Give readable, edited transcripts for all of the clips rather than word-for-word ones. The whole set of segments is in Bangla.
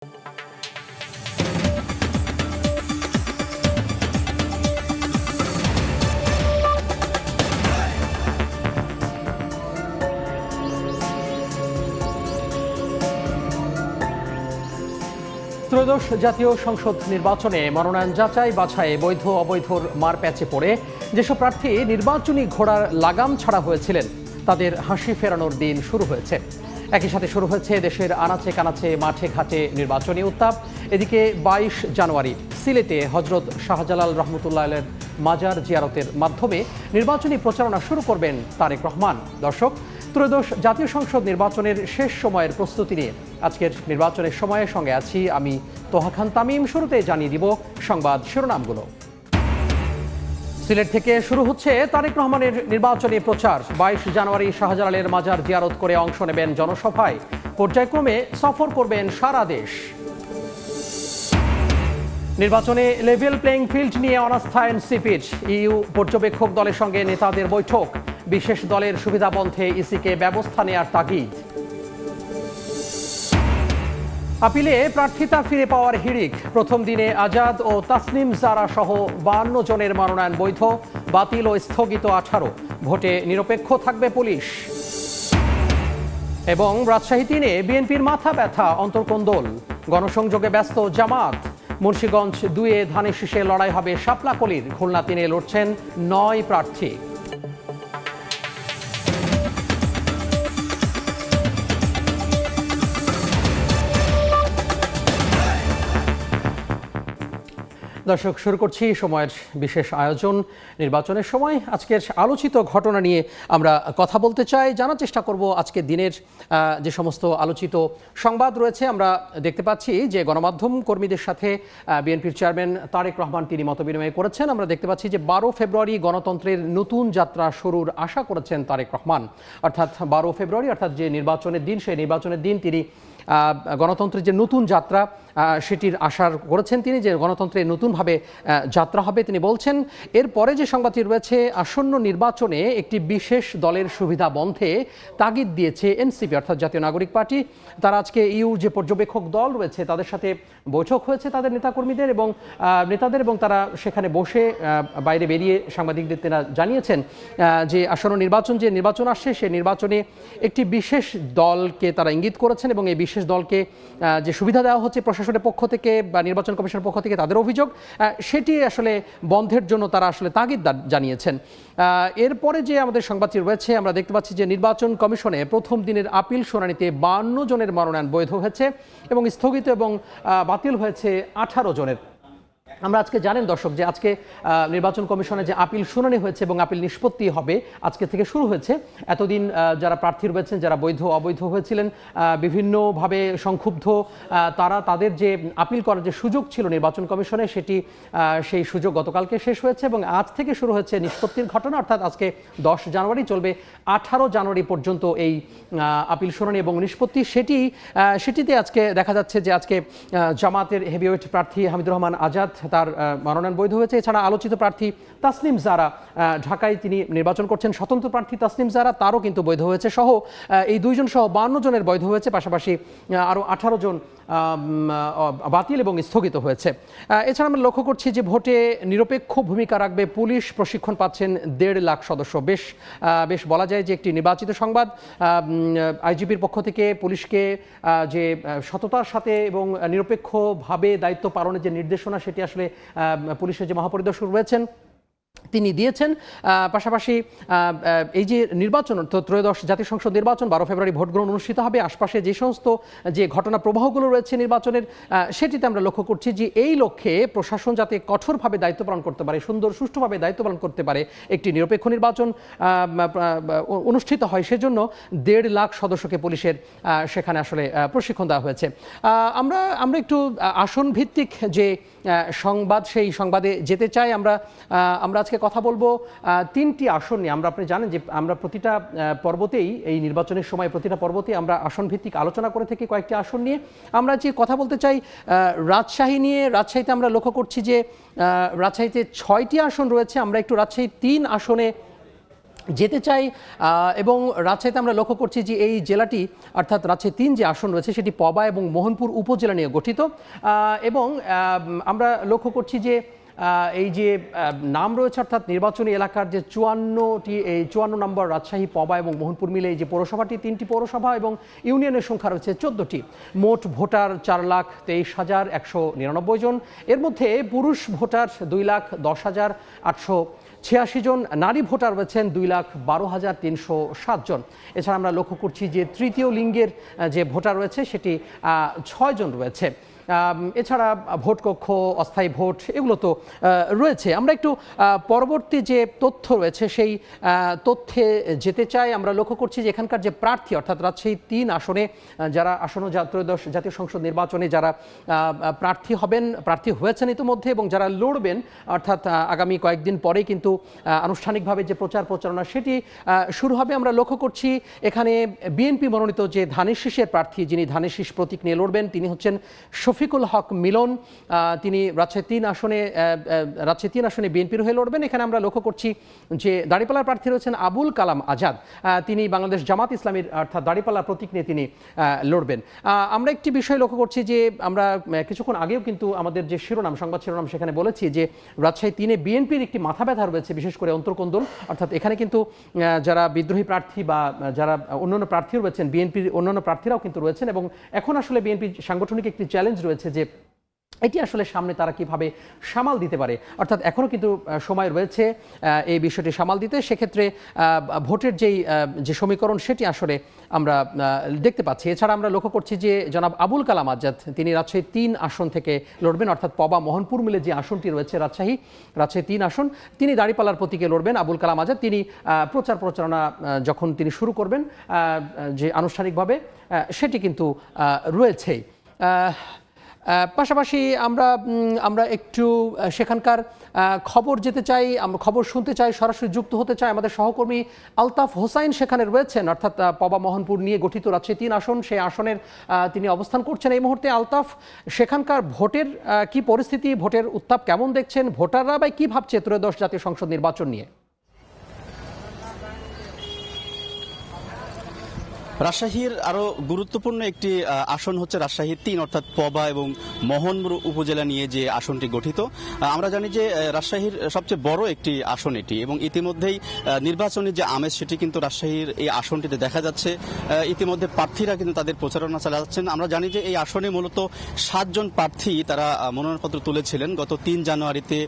ত্রয়োদশ জাতীয় সংসদ নির্বাচনে মনোনয়ন যাচাই বাছাইয়ে বৈধ অবৈধর মারপ্যাচে পড়ে যেসব প্রার্থী নির্বাচনী ঘোড়ার লাগাম ছাড়া হয়েছিলেন তাদের হাসি ফেরানোর দিন শুরু হয়েছে। একই সাথে শুরু হয়েছে দেশের আনাচে কানাচে মাঠে ঘাটে নির্বাচনী উত্তাপ। এদিকে ২২ জানুয়ারি সিলেটে হজরত শাহজালাল রহমতুল্লাহের মাজার জিয়ারতের মাধ্যমে নির্বাচনী প্রচারণা শুরু করবেন তারেক রহমান। দর্শক, ত্রয়োদশ জাতীয় সংসদ নির্বাচনের শেষ সময়ের প্রস্তুতি নিয়ে আজকের নির্বাচনের সময়ের সঙ্গে আছি আমি তোহা খান তামিম। শুরুতে জানিয়ে দিব সংবাদ শিরোনামগুলো। সিলেট থেকে শুরু হচ্ছে তারেক রহমানের নির্বাচনী প্রচার। ২২ জানুয়ারি শাহজালালের মাজার জিয়ারত করে অংশ নেবেন জনসভায়। পর্যায়ক্রমে সফর করবেন সারা দেশ। নির্বাচনে লেভেল প্লেইং ফিল্ড নিয়ে অনাস্থা এনসিপির। ইইউ পর্যবেক্ষক দলের সঙ্গে নেতাদের বৈঠক। বিশেষ দলের সুবিধা বন্ধে ইসিকে ব্যবস্থা নেয়ার তাগিদ। আপিলে প্রার্থিতা ফিরে পাওয়ার হিড়িক। প্রথম দিনে আজাদ ও তাসনিম জারা সহ ৫২ জনের মনোনয়ন বৈধ, বাতিল ও স্থগিত ১৮। ভোটে নিরপেক্ষ থাকবে পুলিশ। এবং রাজশাহী ৩-এ বিএনপির মাথা ব্যথা অন্তর্কোন্দল। গণসংযোগে ব্যস্ত জামাত। মুন্সিগঞ্জ ২-এ ধানের শীষে লড়াই হবে শাপলাকলির। খুলনা ৩-এ লড়ছেন ৯ প্রার্থী। দর্শক, শুরু করছি সময়ের বিশেষ আয়োজন নির্বাচনের সময়। আজকের আলোচিত ঘটনা নিয়ে আমরা কথা বলতে চাই, জানার চেষ্টা করব আজকের দিনের যে সমস্ত আলোচিত সংবাদ রয়েছে। আমরা দেখতে পাচ্ছি যে গণমাধ্যম কর্মীদের সাথে বিএনপির চেয়ারম্যান তারেক রহমান তিনি মতবিনিময় করেছেন। আমরা দেখতে পাচ্ছি যে ১২ ফেব্রুয়ারি গণতন্ত্রের নতুন যাত্রা শুরুর আশা করেছেন তারেক রহমান। অর্থাৎ ১২ ফেব্রুয়ারি অর্থাৎ যে নির্বাচনের দিন, সেই নির্বাচনের দিন তিনি গণতন্ত্রের যে নতুন যাত্রা সেটির আশা করেছেন তিনি, যে গণতন্ত্রের নতুনভাবে যাত্রা হবে তিনি বলছেন। এরপরে যে সংবাদটি রয়েছে, আসন্ন নির্বাচনে একটি বিশেষ দলের সুবিধা বন্ধে তাগিদ দিয়েছে এনসিপি অর্থাৎ জাতীয় নাগরিক পার্টি। তারা আজকে ইইউ যে পর্যবেক্ষক দল রয়েছে তাদের সাথে বৈঠক হয়েছে তাদের নেতাকর্মীদের এবং নেতাদের, এবং তারা সেখানে বসে বাইরে বেরিয়ে সাংবাদিকদের তারা জানিয়েছেন যে আসন্ন নির্বাচন যে নির্বাচন আসছে সেই নির্বাচনে একটি বিশেষ দলকে তারা ইঙ্গিত করেছেন এবং এই বিশেষ দলকে যে সুবিধা দেওয়া হচ্ছে প্রশাসনের পক্ষ থেকে বা নির্বাচন কমিশনের পক্ষ থেকে তাদের অভিযোগ, সেটি আসলে বন্ধের জন্য তারা আসলে তাগিদ জানিয়েছেন। এরপরে যে আমাদের সংবাদটি রয়েছে, আমরা দেখতে পাচ্ছি যে নির্বাচন কমিশনে প্রথম দিনের আপিল শুনানিতে ৫২ জনের মনোনয়ন বৈধ হয়েছে এবং স্থগিত এবং বাতিল হয়েছে ১৮ জনের। আমরা আজকে জানেন দর্শক যে আজকে নির্বাচন কমিশনে যে আপিল শুনানি হয়েছে এবং আপিল নিষ্পত্তি হবে আজকে থেকে শুরু হয়েছে। এতদিন যারা প্রার্থী রয়েছেন, যারা বৈধ অবৈধ হয়েছিলেন, বিভিন্নভাবে সংক্ষুব্ধ, তারা তাদের যে আপিল করার যে সুযোগ ছিল নির্বাচন কমিশনে সেই সুযোগ গতকালকে শেষ হয়েছে এবং আজ থেকে শুরু হচ্ছে নিষ্পত্তির ঘটনা। অর্থাৎ আজকে ১০ জানুয়ারি চলবে ১৮ জানুয়ারি পর্যন্ত এই আপিল শুনানি এবং নিষ্পত্তি। সেটিতে আজকে দেখা যাচ্ছে যে আজকে জামাতের হেভিওয়েট প্রার্থী হামিদুর রহমান আজাদ তার মনোনয়ন বৈধ হয়েছে। এছাড়া আলোচিত প্রার্থী তাসনিম জারা, ঢাকায় তিনি নির্বাচন করছেন, স্বতন্ত্র প্রার্থী তাসনিম জারা, তারও কিন্তু বৈধ হয়েছে সহ এই ২ জন সহ ৫২ জনের বৈধ হয়েছে। পাশাপাশি আরও ১৮ জন বাতিল এবং স্থগিত হয়েছে। এছাড়া আমরা লক্ষ্য করছি যে ভোটে নিরপেক্ষ ভূমিকা রাখবে পুলিশ। প্রশিক্ষণ পাচ্ছেন ১.৫ লাখ সদস্য। বেশ বলা যায় যে একটি নির্বাচিত সংবাদ। আইজিপির পক্ষ থেকে পুলিশকে যে সততার সাথে এবং নিরপেক্ষভাবে দায়িত্ব পালনের যে নির্দেশনা সেটি আসলে পুলিশের যে মহাপরিদর্শক রয়েছেন তিনি দিয়েছেন। পাশাপাশি এই যে নির্বাচন ত্রয়োদশ জাতীয় সংসদ নির্বাচন ১২ ফেব্রুয়ারি ভোট গ্রহণ অনুষ্ঠিত হবে। আশপাশে যে সমস্ত যে ঘটনা প্রবাহগুলো রয়েছে নির্বাচনের, সেটিতে আমরা লক্ষ্য করছি যে এই লক্ষ্যে প্রশাসন যাতে কঠোরভাবে দায়িত্ব পালন করতে পারে, সুন্দর সুষ্ঠুভাবে দায়িত্ব পালন করতে পারে, একটি নিরপেক্ষ নির্বাচন অনুষ্ঠিত হয়, সেজন্য ১.৫ লাখ সদস্যকে পুলিশের সেখানে আসলে প্রশিক্ষণ দেওয়া হয়েছে। আমরা একটু আসন ভিত্তিক যে সংবাদ সেই সংবাদে যেতে চাই। আমরা আজকে কথা বলবো ৩টি আসন নিয়ে। আপনি জানেন যে আমরা প্রতিটা পর্বতেই এই নির্বাচনের সময় প্রতিটা পর্বতেই আমরা আসন ভিত্তিক আলোচনা করে থাকি কয়েকটি আসন নিয়ে। আমরা যে কথা বলতে চাই রাজশাহী নিয়ে। রাজশাহীতে আমরা লক্ষ্য করছি যে রাজশাহীতে ৬টি আসন রয়েছে। আমরা একটু রাজশাহী ৩ আসনে যেতে চাই এবং রাজশাহীতে আমরা লক্ষ্য করছি যে এই জেলাটি অর্থাৎ রাজশাহী 3 যে আসন রয়েছে সেটি পবা এবং মোহনপুর উপজেলা নিয়ে গঠিত এবং আমরা লক্ষ্য করছি যে এই যে নাম রয়েছে অর্থাৎ নির্বাচনী এলাকার যে 54 নম্বর রাজশাহী পবা এবং মোহনপুর মিলে এই যে পৌরসভাটি 3টি পৌরসভা এবং ইউনিয়নের সংখ্যা রয়েছে 14টি। মোট ভোটার 4,23,199 জন। এর মধ্যে পুরুষ ভোটার 2,10,886 জন, নারী ভোটার রয়েছেন 2,12,307 জন। এছাড়া আমরা লক্ষ্য করছি যে তৃতীয় লিঙ্গের যে ভোটার রয়েছে সেটি 6 জন রয়েছে। এছাড়া ভোট কক্ষ, অস্থায়ী ভোট এগুলো তো রয়েছে। আমরা একটু পরবর্তী যে তথ্য রয়েছে সেই তথ্যে যেতে চাই। আমরা লক্ষ্য করছি যে এখানকার যে প্রার্থী অর্থাৎ রাজশাহী 3 আসনে যারা আসন্ন ত্রয়োদশ জাতীয় সংসদ নির্বাচনে যারা প্রার্থী হয়েছেন ইতিমধ্যে এবং যারা লড়বেন অর্থাৎ আগামী কয়েকদিন পরেই কিন্তু আনুষ্ঠানিকভাবে যে প্রচারণা সেটি শুরু হবে। আমরা লক্ষ্য করছি এখানে বিএনপি মনোনীত যে ধানের শীষের প্রার্থী, যিনি ধানের শীষ প্রতীক নিয়ে লড়বেন, তিনি হচ্ছেন শফিকুল হক মিলন। তিনি রাজশাহী 3 আসনে বিএনপির হয়ে লড়বেন। এখানে আমরা লক্ষ্য করছি যে দাঁড়িপাল্লার প্রার্থী রয়েছেন আবুল কালাম আজাদ, তিনি বাংলাদেশ জামাত ইসলামীর অর্থাৎ দাঁড়িপাল্লার প্রতীক নিয়ে তিনি লড়বেন। আমরা একটি বিষয় লক্ষ্য করছি যে আমরা কিছুক্ষণ আগেও কিন্তু আমাদের যে সংবাদ শিরোনাম সেখানে বলেছি যে রাজশাহী 3-এ বিএনপির একটি মাথা ব্যথা রয়েছে, বিশেষ করে অন্তর্কোন্দল, অর্থাৎ এখানে কিন্তু যারা বিদ্রোহী প্রার্থী বা যারা অন্যান্য প্রার্থীও রয়েছেন, বিএনপির অন্যান্য প্রার্থীরাও কিন্তু রয়েছেন এবং এখন আসলে বিএনপির সাংগঠনিক একটি চ্যালেঞ্জ রয়েছে যে এটি আসলে সামনে তারা কিভাবে সামাল দিতে পারে। অর্থাৎ এখনও কিন্তু সময় রয়েছে এই বিষয়টি সামাল দিতে। সেক্ষেত্রে ভোটের যে সমীকরণ সেটি আসলে আমরা দেখতে পাচ্ছি। এছাড়া আমরা লক্ষ্য করছি যে জনাব আবুল কালাম আজাদ, তিনি রাজশাহী 3 আসন থেকে লড়বেন, অর্থাৎ পবা মোহনপুর মিলে যে আসনটি রয়েছে রাজশাহী 3 আসন, তিনি দাঁড়িপাল্লার প্রতীকে লড়বেন। আবুল কালাম আজাদ তিনি প্রচারণা যখন তিনি শুরু করবেন যে আনুষ্ঠানিকভাবে সেটি কিন্তু রয়েছেই। পাশাপাশি আমরা একটু সেখানকার খবর যেতে চাই, আমরা খবর শুনতে চাই, সরাসরি যুক্ত হতে চাই। আমাদের সহকর্মী আলতাফ হোসাইন সেখানে রয়েছেন, অর্থাৎ পবা মোহনপুর নিয়ে গঠিত রাজশাহী 3 আসন, সেই আসনের তিনি অবস্থান করছেন এই মুহূর্তে। আলতাফ, সেখানকার ভোটের কি পরিস্থিতি, ভোটের উত্তাপ কেমন দেখছেন, ভোটাররা বা কি ভাবছে ত্রয়োদশ জাতীয় সংসদ নির্বাচন নিয়ে? রাজশাহীর আরো গুরুত্বপূর্ণ একটি আসন হচ্ছে রাজশাহী 3 অর্থাৎ পবা এবং মোহনপুর উপজেলা নিয়ে যে আসনটি গঠিত। আমরা জানি যে রাজশাহীর সবচেয়ে বড় একটি আসন এটি এবং ইতিমধ্যেই নির্বাচনী যে আমেজ সেটি কিন্তু রাজশাহীর এই আসনটিতে দেখা যাচ্ছে। ইতিমধ্যে প্রার্থীরা কিন্তু তাদের প্রচারণা চালাচ্ছেন। আমরা জানি যে এই আসনে মূলত 7 জন প্রার্থী তারা মনোনয়নপত্র তুলেছিলেন গত 3 জানুয়ারিতে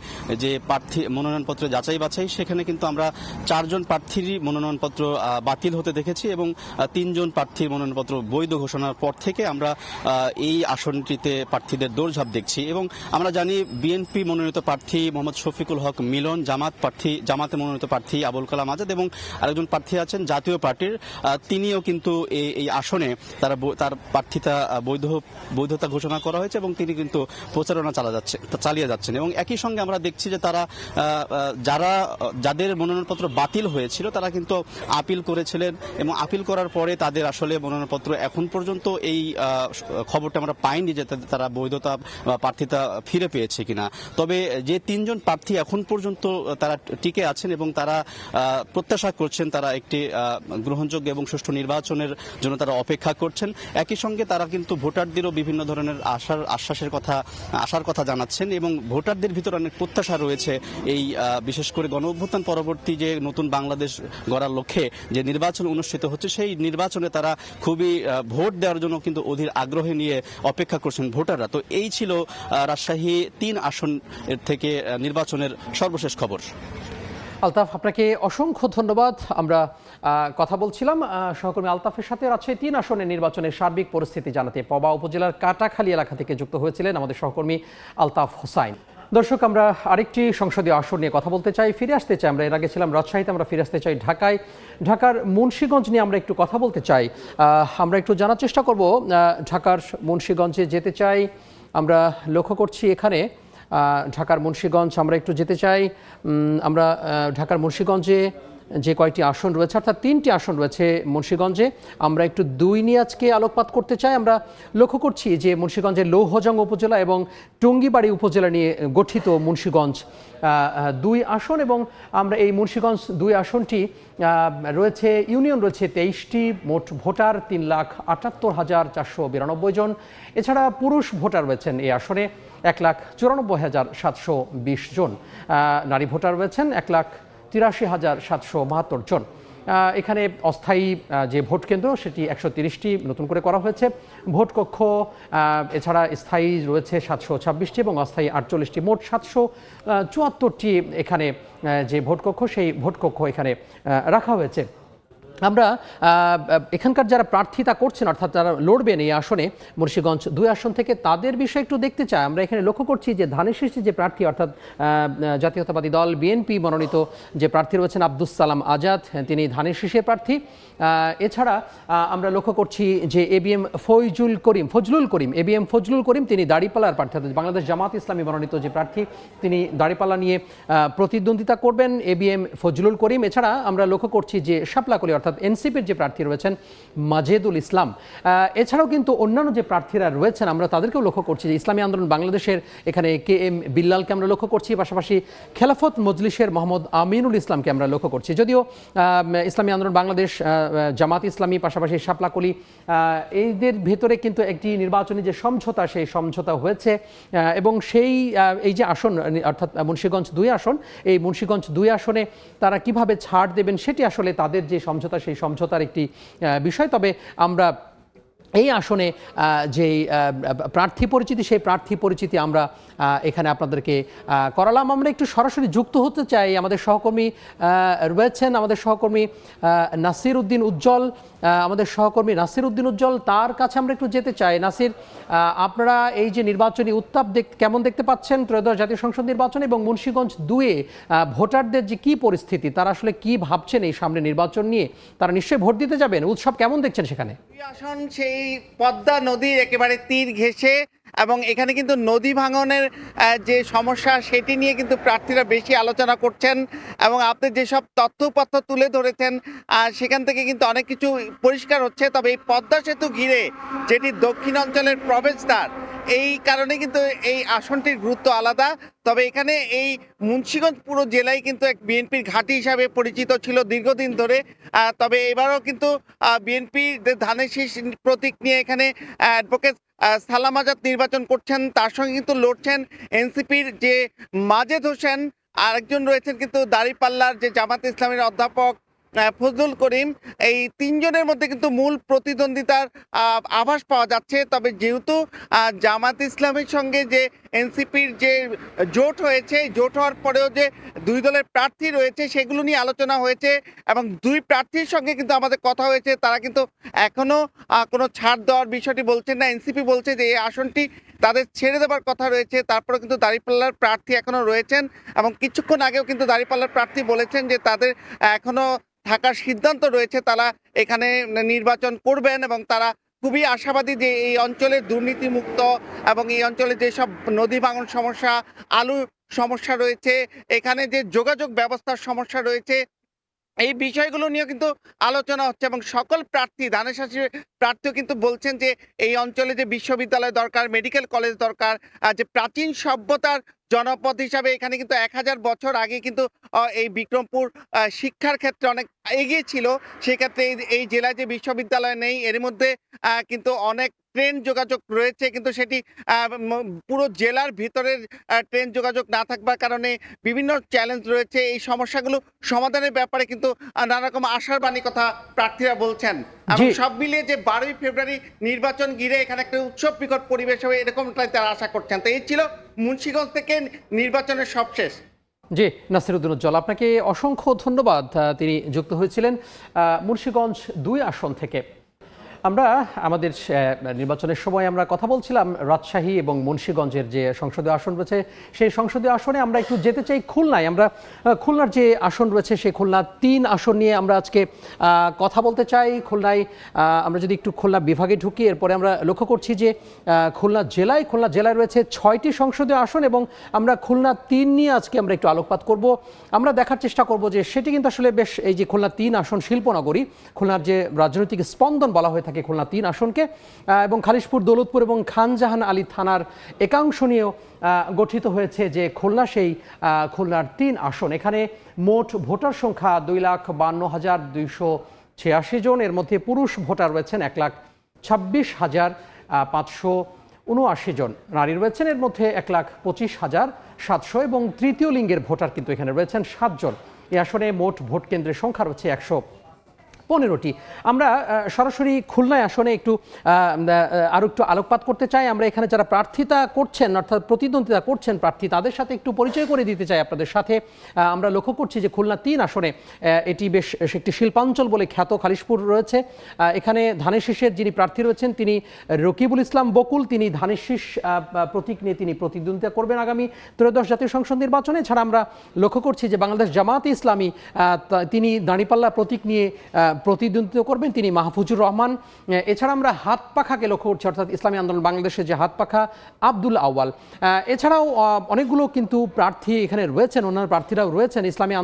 যে প্রার্থী মনোনয়নপত্র যাচাই বাছাই, সেখানে কিন্তু আমরা 4 জন প্রার্থীর মনোনয়নপত্র বাতিল হতে দেখেছি এবং 3 জন প্রার্থীর মনোনয়নপত্র বৈধ ঘোষণার পর থেকে আমরা এই আসনটিতে প্রার্থীদের দৌড়ঝাঁপ দেখছি এবং আমরা জানি বিএনপি মনোনীত প্রার্থী মোহাম্মদ শফিকুল হক মিলন, জামাতে মনোনীত প্রার্থী আবুল কালাম আজাদ এবং আরেকজন প্রার্থী আছেন জাতীয় পার্টির, তিনিও কিন্তু এই আসনে তার প্রার্থিতা বৈধতা ঘোষণা করা হয়েছে এবং তিনি কিন্তু প্রচারণা চালিয়ে যাচ্ছেন এবং একই সঙ্গে আমরা দেখছি যে তারা যাদের মনোনয়নপত্র বাতিল হয়েছিল তারা কিন্তু আপিল করেছিলেন এবং আপিল করার পরে তাদের আসলে মনোনয়নপত্র এখন পর্যন্ত এই খবরটা আমরা পাইনি যে তারা বৈধতা বা প্রার্থিতা ফিরে পেয়েছে কিনা। তবে যে 3 জন প্রার্থী এখন পর্যন্ত তারা টিকে আছেন এবং তারা প্রত্যাশা করছেন তারা একটি গ্রহণযোগ্য এবং সুষ্ঠু নির্বাচনের জন্য তারা অপেক্ষা করছেন। একই সঙ্গে তারা কিন্তু ভোটারদেরও বিভিন্ন ধরনের আশার কথা জানাচ্ছেন এবং ভোটারদের ভিতরে অনেক প্রত্যাশা রয়েছে এই বিশেষ করে গণঅভ্যুত্থান পরবর্তী যে নতুন বাংলাদেশ গড়ার লক্ষ্যে যে নির্বাচন অনুষ্ঠিত হচ্ছে সেই নির্বাচনে তারা খুবই ভোট দেওয়ার জন্য কিন্তু অধীর আগ্রহ নিয়ে অপেক্ষা করছেন ভোটাররা। তো এই ছিল রাজশাহী 3 আসন থেকে নির্বাচনের সর্বশেষ খবর। আলতাফ, আপনাকে অসংখ্য ধন্যবাদ। আমরা কথা বলছিলাম সহকর্মী আলতাফের সাথে রাজশাহী 3 আসনের নির্বাচনের সার্বিক পরিস্থিতি জানাতে পবা উপজেলার কাটাখালী এলাকা থেকে যুক্ত হয়েছিলেন আমাদের সহকর্মী আলতাফ হোসাইন। দর্শক, আমরা আরেকটি সংসদীয় আসন নিয়ে কথা বলতে চাই, ফিরে আসতে চাই। আমরা এর আগে ছিলাম রাজশাহীতে, আমরা ফিরে আসতে চাই ঢাকায়। ঢাকার মুন্সিগঞ্জ নিয়ে আমরা একটু কথা বলতে চাই। আমরা একটু জানার চেষ্টা করব, ঢাকার মুন্সিগঞ্জে যেতে চাই। আমরা লক্ষ্য করছি এখানে ঢাকার মুন্সিগঞ্জ আমরা একটু যেতে চাই। আমরা ঢাকার মুন্সিগঞ্জে যে কয়টি আসন রয়েছে, অর্থাৎ 3টি আসন রয়েছে মুন্সিগঞ্জে। আমরা একটু 2 নিয়ে আজকে আলোকপাত করতে চাই। আমরা লক্ষ্য করছি যে মুন্সিগঞ্জের লৌহজং উপজেলা এবং টঙ্গীবাড়ি উপজেলা নিয়ে গঠিত মুন্সিগঞ্জ 2 আসন, এবং আমরা এই মুন্সিগঞ্জ 2 আসনটি রয়েছে, ইউনিয়ন রয়েছে 23টি, মোট ভোটার 3,78,492 জন। এছাড়া পুরুষ ভোটার রয়েছেন এই আসনে 1,94,720 জন। নারী ভোটার রয়েছেন 1,83,772 জন। এখানে অস্থায়ী যে ভোট কেন্দ্র সেটি 130টি নতুন করে করা হয়েছে। ভোট কক্ষ এছাড়া স্থায়ী রয়েছে 726টি এবং অস্থায়ী 48টি, মোট 774টি এখানে যে ভোট কক্ষ, সেই ভোট কক্ষ এখানে রাখা হয়েছে। আমরা এখানকার যারা প্রার্থিতা করছেন, অর্থাৎ যারা লড়বেন এই আসনে মুন্সিগঞ্জ 2 আসন থেকে, তাদের বিষয়ে একটু দেখতে চাই। আমরা এখানে লক্ষ্য করছি যে ধানের শীর্ষে যে প্রার্থী, অর্থাৎ জাতীয়তাবাদী দল বিএনপি মনোনীত যে প্রার্থী রয়েছেন আব্দুস সালাম আজাদ, তিনি ধানের শীর্ষের প্রার্থী। এছাড়া আমরা লক্ষ্য করছি যে এবিএম ফজলুল করিম তিনি দাঁড়িপাল্লার প্রার্থী, অর্থাৎ বাংলাদেশ জামাত ইসলামী মনোনীত যে প্রার্থী, তিনি দাঁড়িপাল্লা নিয়ে প্রতিদ্বন্দ্বিতা করবেন, এবিএম ফজলুল করিম। এছাড়া আমরা লক্ষ্য করছি যে শাপলাকলি অর্থাৎ এনসিপির যে প্রার্থী রয়েছেন মাজেদুল ইসলাম। এছাড়াও কিন্তু অন্যান্য যে প্রার্থীরা রয়েছেন আমরা তাদেরকেও লক্ষ্য করছি, যে ইসলামী আন্দোলন বাংলাদেশের এখানে KM বিল্লালকে আমরা লক্ষ্য করছি, পাশাপাশি খেলাফত মজলিসের মোহাম্মদ আমিনুল ইসলামকে আমরা লক্ষ্য করছি। যদিও ইসলামী আন্দোলন বাংলাদেশ, জামাত ইসলামী, পাশাপাশি শাপলাকলি, এইদের ভেতরে কিন্তু একটি নির্বাচনী যে সমঝোতা, সেই সমঝোতা হয়েছে, এবং এই যে আসন অর্থাৎ মুন্সিগঞ্জ 2 আসন, এই মুন্সিগঞ্জ 2 আসনে তারা কিভাবে ছাড় দেবেন সেটি আসলে তাদের যে সমঝোতা, সেই সমঝোতার একটি বিষয়। তবে আমরা এই আসনে যেই প্রার্থী পরিচিতি, সেই প্রার্থী পরিচিতি আমরা এখানে আপনাদেরকে করালাম। আমরা একটু সরাসরি যুক্ত হতে চাই, আমাদের সহকর্মী রয়েছেন, আমাদের সহকর্মী নাসির উদ্দিন উজ্জ্বল, তার কাছে আমরা একটু যেতে চাই। নাসির, আপনারা এই যে নির্বাচনী উত্তাপ কেমন দেখতে পাচ্ছেন ত্রয়োদশ জাতীয় সংসদ নির্বাচন, এবং মুন্সিগঞ্জ 2-এ ভোটারদের যে কি পরিস্থিতি, তারা আসলে কি ভাবছেন এই সামনে নির্বাচন নিয়ে? তারা নিশ্চয়ই ভোট দিতে যাবেন, উৎসব কেমন দেখছেন সেখানে? আসন সেই পদ্মা নদীর একেবারে তীর ঘেঁষে, এবং এখানে কিন্তু নদী ভাঙনের যে সমস্যা সেটি নিয়ে কিন্তু প্রার্থীরা বেশি আলোচনা করছেন, এবং আপনি যেসব তথ্যপত্র তুলে ধরেছেন সেখান থেকে কিন্তু অনেক কিছু পরিষ্কার হচ্ছে। তবে এই পদ্মা সেতু ঘিরে, যেটি দক্ষিণ অঞ্চলের প্রবেশদ্বার, এই কারণে কিন্তু এই আসনটির গুরুত্ব আলাদা। তবে এখানে এই মুন্সিগঞ্জ পুরো জেলায় কিন্তু এক বিএনপির ঘাঁটি হিসাবে পরিচিত ছিল দীর্ঘদিন ধরে। তবে এবারও কিন্তু বিএনপি ধানের শীষ প্রতীক নিয়ে এখানে অ্যাডভোকেট সালাম আজাদ নির্বাচন করছেন, তার সঙ্গে কিন্তু লড়ছেন এনসিপির যে মাজেদ হোসেন, আরেকজন রয়েছেন কিন্তু দাঁড়িপাল্লার যে জামাত ইসলামের অধ্যাপক ফজলুল করিম। এই 3 জনের মধ্যে কিন্তু মূল প্রতিদ্বন্দ্বিতার আভাস পাওয়া যাচ্ছে। তবে যেহেতু জামাত ইসলামের সঙ্গে যে এনসিপির যে জোট হয়েছে, জোট হওয়ার পরেও যে 2 দলের প্রার্থী রয়েছে সেগুলো নিয়ে আলোচনা হয়েছে, এবং 2 প্রার্থীর সঙ্গে কিন্তু আমাদের কথা হয়েছে, তারা কিন্তু এখনো কোনো ছাড় দেওয়ার বিষয়টি বলছেন না। এনসিপি বলছে যে এই আসনটি তাদের ছেড়ে দেওয়ার কথা রয়েছে, তারপরে কিন্তু দাঁড়িপাল্লার প্রার্থী এখনো রয়েছেন, এবং কিছুক্ষণ আগেও কিন্তু দাঁড়িপাল্লার প্রার্থী বলেছেন যে তাদের এখনো থাকার সিদ্ধান্ত রয়েছে, তারা এখানে নির্বাচন করবেন, এবং তারা খুবই আশাবাদী যে এই অঞ্চলের দুর্নীতিমুক্ত, এবং এই অঞ্চলে যেসব নদী ভাঙন সমস্যা, আলু সমস্যা রয়েছে, এখানে যে যোগাযোগ ব্যবস্থার সমস্যা রয়েছে, এই বিষয়গুলো নিয়েও কিন্তু আলোচনা হচ্ছে। এবং সকল প্রার্থী, ধানের শীষের প্রার্থীও কিন্তু বলছেন যে এই অঞ্চলে যে বিশ্ববিদ্যালয় দরকার, মেডিকেল কলেজ দরকার, যে প্রাচীন সভ্যতার জনপদ হিসাবে এখানে কিন্তু 1000 বছর আগে কিন্তু এই বিক্রমপুর শিক্ষার ক্ষেত্রে অনেক এগিয়ে ছিল। সেক্ষেত্রে এই জেলায় যে বিশ্ববিদ্যালয় নেই, এর মধ্যে কিন্তু অনেক ট্রেন যোগাযোগ রয়েছে, কিন্তু সেটি পুরো জেলার ভিতরের ট্রেন যোগাযোগ না থাকবার কারণে বিভিন্ন চ্যালেঞ্জ রয়েছে। এই সমস্যাগুলো সমাধানের ব্যাপারে কিন্তু নানা রকম আশার বাণী কথা প্রার্থীরা বলছেন। এবং সব মিলিয়ে যে 12ই ফেব্রুয়ারি নির্বাচন ঘিরে এখানে একটা উৎসব বিকট পরিবেশ হবে, এরকমটাই তারা আশা করছেন। তো এই ছিল মুন্সিগঞ্জ থেকে নির্বাচনের সবশেষ। জি, নাসির উদ্দিন উজ্জ্বল, আপনাকে অসংখ্য ধন্যবাদ। তিনি যুক্ত হয়েছিলেন মুন্সিগঞ্জ 2 আসন থেকে। আমরা আমাদের নির্বাচনের সময় আমরা কথা বলছিলাম রাজশাহী এবং মুন্সিগঞ্জের যে সংসদীয় আসন রয়েছে সেই সংসদীয় আসনে আমরা একটু যেতে চাই খুলনায়। আমরা খুলনার যে আসন রয়েছে সেই খুলনা 3 আসন নিয়ে আমরা আজকে কথা বলতে চাই। খুলনায় আমরা যদি একটু খুলনা বিভাগে ঢুকি, এরপরে আমরা লক্ষ্য করছি যে খুলনা জেলায় রয়েছে 6টি সংসদীয় আসন এবং আমরা খুলনা 3 নিয়ে আজকে আমরা একটু আলোকপাত করব। আমরা দেখার চেষ্টা করব যে সেটি কিন্তু আসলে বেশ, এই যে খুলনা 3 আসন শিল্পনগরী, খুলনার যে রাজনৈতিক স্পন্দন বলা হয়ে থাকে খুলনা 3 আসনকে, এবং খালিশপুর, দৌলতপুর এবং খানজাহান আলী থানার একাংশ নিয়েও গঠিত হয়েছে যে খুলনা, সেই খুলনার 3 আসন। এখানে মোট ভোটার সংখ্যা 2,52,286 জন। এর মধ্যে পুরুষ ভোটার রয়েছেন 1,26,579 জন, নারী রয়েছেন এর মধ্যে 1,25,700 এবং তৃতীয় লিঙ্গের ভোটার কিন্তু এখানে রয়েছেন 7 জন। এই আসনে মোট ভোট কেন্দ্রের সংখ্যা রয়েছে 115টি। আমরা সরাসরি খুলনায় আসনে একটু আরও একটু আলোকপাত করতে চাই। আমরা এখানে যারা প্রার্থিতা করছেন, অর্থাৎ প্রতিদ্বন্দ্বিতা করছেন প্রার্থী, তাদের সাথে একটু পরিচয় করে দিতে চাই আপনাদের সাথে। আমরা লক্ষ্য করছি যে খুলনা 3 আসনে এটি বেশ একটি শিল্পাঞ্চল বলে খ্যাত খালিশপুর রয়েছে। এখানে ধানের শীষের যিনি প্রার্থী রয়েছেন তিনি রকিবুল ইসলাম বকুল, তিনি ধানের শীষ প্রতীক নিয়ে তিনি প্রতিদ্বন্দ্বিতা করবেন আগামী ত্রয়োদশ জাতীয় সংসদ নির্বাচনে। ছাড়া আমরা লক্ষ্য করছি যে বাংলাদেশ জামায়াতে ইসলামী তিনি দাঁড়িপাল্লা প্রতীক নিয়ে প্রতিদ্বন্দ্বিতা করবেন, তিনি মাহফুজুর রহমান। এছাড়া আমরা হাতপাখাকে লক্ষ্য করছি, অর্থাৎ ইসলামী আন্দোলন বাংলাদেশের যে হাতপাখা আব্দুল আউয়াল। এছাড়াও অনেকগুলো কিন্তু প্রার্থী এখানে রয়েছেন, অন্যান্য প্রার্থীরাও রয়েছেন। ইসলামী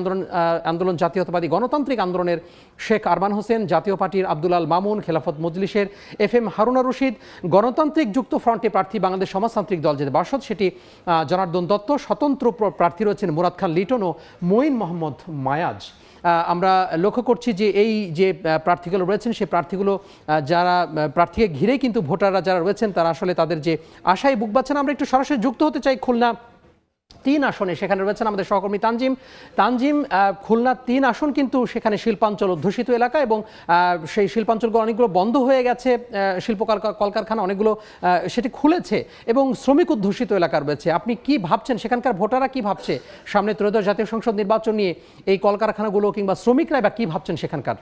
আন্দোলন জাতীয়তাবাদী গণতান্ত্রিক আন্দোলনের শেখ আরমান হোসেন, জাতীয় পার্টির আব্দুল আল মামুন, খেলাফত মজলিসের FM হারুনা রশিদ, গণতান্ত্রিক যুক্ত ফ্রন্টে প্রার্থী বাংলাদেশ সমাজতান্ত্রিক দল যে বাসদ সেটি জনার্দন দত্ত, স্বতন্ত্র প্রার্থী রয়েছেন মুরাদ খান লিটন ও মঈন মোহাম্মদ মায়াজ। আমরা লক্ষ্য করছি যে এই যে প্রার্থীগুলো রয়েছেন সেই প্রার্থীগুলো যারা প্রার্থীকে ঘিরে কিন্তু ভোটাররা যারা রয়েছেন তারা আসলে তাদের যে আশায় বুক বাঁচান। আমরা একটু সরাসরি যুক্ত হতে চাই খুলনা 3 আসনে। সেখানে রয়েছেন আমাদের সহকর্মী তানজিম। খুলনা 3 আসন কিন্তু সেখানে শিল্পাঞ্চল অধ্যুষিত এলাকা এবং সেই শিল্পাঞ্চলগুলো অনেকগুলো বন্ধ হয়ে গেছে, শিল্প কলকারখানা অনেকগুলো সেটি খুলেছে এবং শ্রমিক অধ্যুষিত এলাকা রয়েছে। আপনি কি ভাবছেন, সেখানকার ভোটাররা কি ভাবছে সামনে ত্রয়োদশ জাতীয় সংসদ নির্বাচন নিয়ে, এই কলকারখানাগুলো কিংবা শ্রমিকরা বা কি ভাবছেন সেখানকার?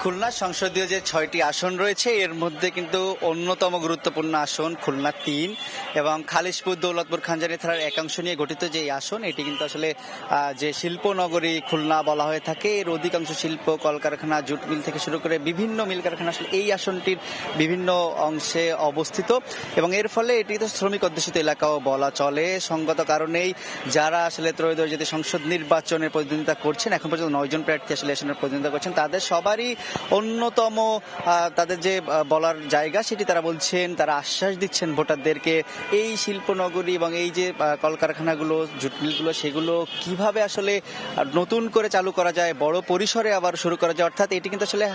খুলনা সংসদীয় যে 6টি আসন রয়েছে এর মধ্যে কিন্তু অন্যতম গুরুত্বপূর্ণ আসন খুলনা 3 এবং খালিশপুর, দৌলতপুর, খানজাহান থানার একাংশ নিয়ে গঠিত যে আসন, এটি কিন্তু আসলে যে শিল্পনগরী খুলনা বলা হয়ে থাকে, এর অধিকাংশ শিল্প কলকারখানা, জুট মিল থেকে শুরু করে বিভিন্ন মিল কারখানা আসলে এই আসনটির বিভিন্ন অংশে অবস্থিত এবং এর ফলে এটি তো শ্রমিক অধ্যুষিত এলাকাও বলা চলে। সঙ্গত কারণেই যারা আসলে ত্রয়োদশ জাতীয় সংসদ নির্বাচনের প্রতিদ্বন্দ্বিতা করছেন, এখন পর্যন্ত 9 জন প্রার্থী আসলে আসনের প্রতিদ্বন্দ্বিতা করছেন, তাদের সবারই অন্যতম তাদের যে বলার জায়গা সেটি তারা বলছেন, তারা আশ্বাস দিচ্ছেন ভোটারদেরকে এই শিল্পনগরী এবং এই যে কলকারখানাগুলো, জুট মিলগুলো, সেগুলো কিভাবে আসলে নতুন করে চালু করা যায়, বড় পরিসরে আবার শুরু করা যায়। অর্থাৎ এটি কিন্তু আসলে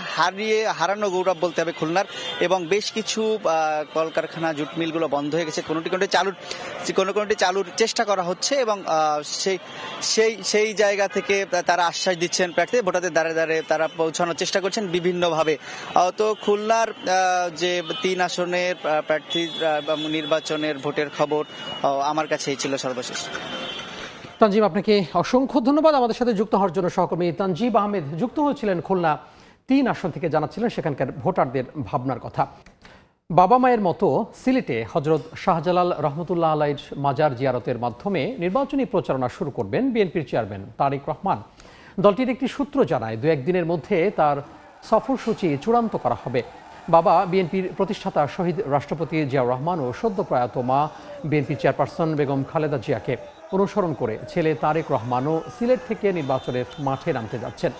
হারানো গৌরব বলতে হবে খুলনার। এবং বেশ কিছু কলকারখানা, জুট মিলগুলো বন্ধ হয়ে গেছে, কোনোটি চালুর চেষ্টা করা হচ্ছে এবং সেই জায়গা থেকে তারা আশ্বাস দিচ্ছেন প্রার্থী ভোটারদের দ্বারে দ্বারে তারা পৌঁছানোর চেষ্টা করছেন বিভিন্নভাবে। তো খুলনার যে 3 আসনের প্রার্থী নির্বাচনের ভোটের খবর আমার কাছেই ছিল সর্বশেষ। তানজিম, আপনাকে অসংখ্য ধন্যবাদ আমাদের সাথে যুক্ত হওয়ার জন্য। সহকর্মী তানজিব আহমেদ যুক্ত হয়েছিলেন খুলনা 3 আসন থেকে, জানাচ্ছিলেন সেখানকার ভোটারদের ভাবনার কথা। বাবা মায়ের মতো সিলেটে হজরত শাহজালাল রহমতুল্লাহ আলাইহির মাজার জিয়ারতের মাধ্যমে নির্বাচনী প্রচারণা শুরু করবেন বিএনপির চেয়ারম্যান তারেক রহমান। দলটির একটি সূত্র জানায় 2-1 দিনের মধ্যে তার সফরসূচি চূড়ান্ত করা হবে। বাবা বিএনপির প্রতিষ্ঠাতা শহীদ রাষ্ট্রপতি জিয়াউর রহমান ও সদ্য প্রয়াত মা বিএনপি চেয়ারপারসন বেগম খালেদা জিয়াকে অনুসরণ করে ছেলে তারেক রহমানও সিলেট থেকে নির্বাচনের মাঠে নামতে যাচ্ছেন।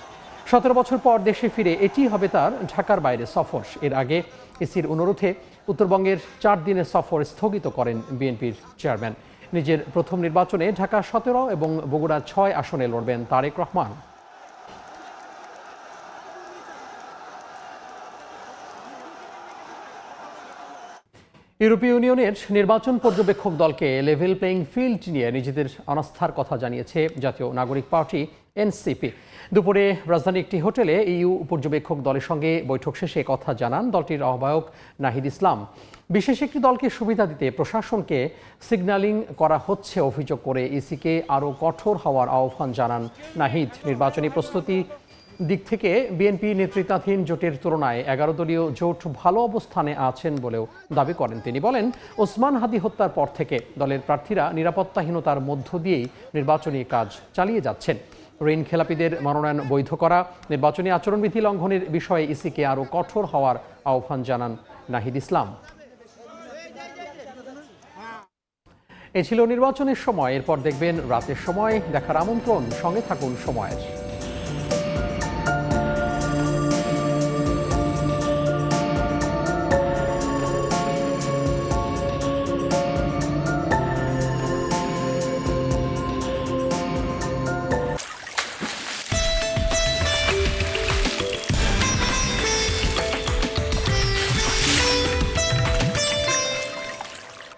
17 বছর পর দেশে ফিরে এটি হবে তার ঢাকার বাইরে সফর। এর আগে ইসির অনুরোধে উত্তরবঙ্গের 4 দিনের সফর স্থগিত করেন বিএনপির চেয়ারম্যান। নিজের প্রথম নির্বাচনে ঢাকা 17 এবং বগুড়া 6 আসনে লড়বেন তারেক রহমান। ইউরোপীয় ইউনিয়নের নির্বাচন পর্যবেক্ষক দলকে লেভেল প্লেইং ফিল্ড নিয়ে নিজেদের অনাস্থার কথা জানিয়েছে জাতীয় নাগরিক পার্টি এনসিপি। দুপুরে রাজধানীর একটি হোটেলে ইইউ পর্যবেক্ষক দলের সঙ্গে বৈঠক শেষে কথা জানান দলটির আহ্বায়ক নাহিদ ইসলাম। বিশেষ একটি দলকে সুবিধা দিতে প্রশাসনকে সিগন্যালিং করা হচ্ছে অভিযোগ করে ইসিকে আরও কঠোর হওয়ার আহ্বান জানান নাহিদ। নির্বাচনী প্রস্তুতি দিক থেকে বিএনপি নেতৃত্বাধীন জোটের তুলনায় 11 দলীয় জোট ভালো অবস্থানে আছেন বলেও দাবি করেন তিনি। বলেন, ওসমান হাদি হত্যার পর থেকে দলের প্রার্থীরা নিরাপত্তাহীনতার মধ্য দিয়েই নির্বাচনী কাজ চালিয়ে যাচ্ছেন। ঋণ খেলাপিদের মনোনয়ন বৈধ করা, নির্বাচনী আচরণবিধি লঙ্ঘনের বিষয়ে ইসিকে আরও কঠোর হওয়ার আহ্বান জানান নাহিদ ইসলাম। এ ছিল নির্বাচনের সময়। এরপর দেখবেন রাতের সময়। দেখার আমন্ত্রণ, সঙ্গে থাকুন সময়ের।